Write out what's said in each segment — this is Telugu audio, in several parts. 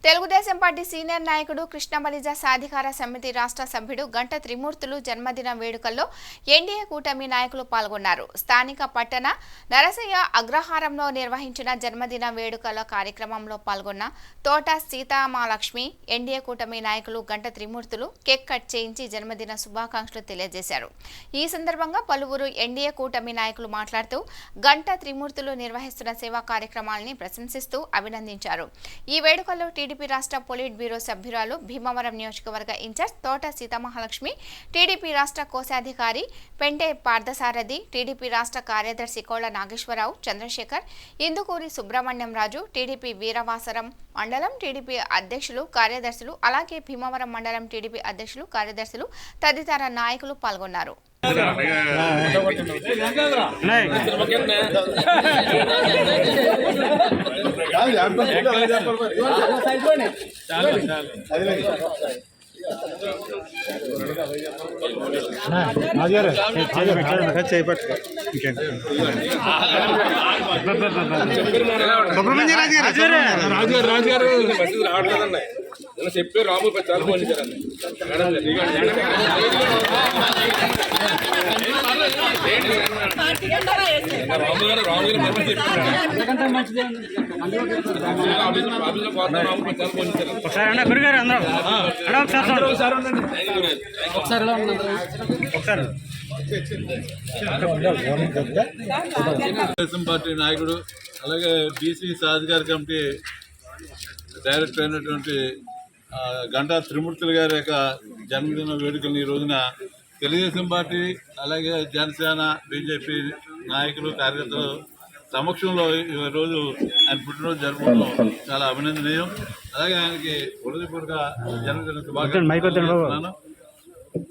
తెలుగుదేశం పార్టీ సీనియర్ నాయకుడు కృష్ణబలిజ సాధికార సమితి రాష్ట్ర సభ్యుడు గంట త్రిమూర్తులు జన్మదిన వేడుకల్లో ఎన్డీఏ కూటమి నాయకులు పాల్గొన్నారు. స్థానిక పట్టణ నరసయ్య అగ్రహారంలో నిర్వహించిన జన్మదిన వేడుకల కార్యక్రమంలో పాల్గొన్న తోట సీతామహాలక్ష్మి ఎన్డీఏ కూటమి నాయకులు గంట త్రిమూర్తులు కేక్ కట్ చేయించి జన్మదిన శుభాకాంక్షలు తెలియజేశారు. ఈ సందర్భంగా పలువురు ఎన్డీఏ కూటమి నాయకులు మాట్లాడుతూ గంట త్రిమూర్తులు నిర్వహిస్తున్న సేవా కార్యక్రమాలని ప్రశంసిస్తూ అభినందించారు. ఈ వేడుకల్లో టీడీపీ రాష్ట్ర పొలిట్ బ్యూరో సభ్యురాలు భీమవరం నియోజకవర్గ ఇన్ఛార్జ్ తోట సీతామహాలక్ష్మి, టీడీపీ రాష్ట్ర కోశాధికారి పెంటే పార్థసారథి, టీడీపీ రాష్ట్ర కార్యదర్శి కోళ్ల నాగేశ్వరరావు, చంద్రశేఖర్, ఇందుకూరి సుబ్రహ్మణ్యం రాజు, టీడీపీ వీరవాసరం మండలం టీడీపీ అధ్యక్షులు, కార్యదర్శులు, అలాగే భీమవరం మండలం టీడీపీ అధ్యక్షులు, కార్యదర్శులు తదితర నాయకులు పాల్గొన్నారు. చెప్పే రాము చాలా ఫోన్ చేశారు. తెలుగుదేశం పార్టీ నాయకుడు అలాగే బీసీ సాధికార కమిటీ డైరెక్టర్ అయినటువంటి గంటా త్రిమూర్తులు గారి యొక్క జన్మదిన వేడుకలను ఈ రోజున తెలుగుదేశం పార్టీ అలాగే జనసేన బీజేపీ నాయకులు కార్యకర్తలు సమక్షంలో ఈరోజు ఆయన పుట్టినరోజు జరుపుకోవడం చాలా అభినందనీయం. అలాగే ఆయనకి హృదయపూర్వక జన్మదిన శుభాకాంక్షలు.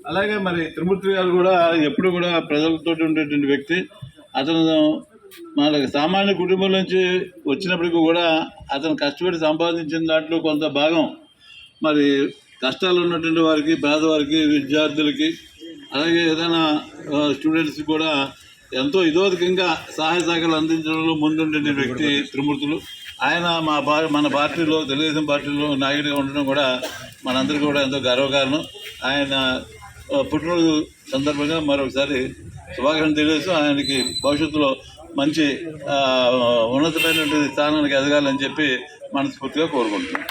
అలాగే మరి త్రిమూర్తి గారు కూడా ఎప్పుడు కూడా ప్రజలతో ఉండేటువంటి వ్యక్తి. అతను మన సామాన్య కుటుంబం నుంచి వచ్చినప్పటికీ కూడా అతను కష్టపడి సంపాదించిన దాంట్లో కొంత భాగం మరి కష్టాలు ఉన్నటువంటి వారికి, పేదవారికి, విద్యార్థులకి, అలాగే ఏదైనా స్టూడెంట్స్కి కూడా ఎంతో ఇదోదకంగా సహాయ సహకారాలు అందించడంలో ముందుండే వ్యక్తి త్రిమూర్తులు. ఆయన మన పార్టీలో తెలుగుదేశం పార్టీలో నాయకుడిగా ఉండడం కూడా మనందరికీ కూడా ఎంతో గర్వకారణం. ఆయన పుట్టినరోజు సందర్భంగా మరొకసారి శుభాకాంక్షలు తెలియజేస్తూ ఆయనకి భవిష్యత్తులో మంచి ఉన్నతమైనటువంటి స్థానానికి ఎదగాలని చెప్పి మనస్ఫూర్తిగా కోరుకుంటున్నాం.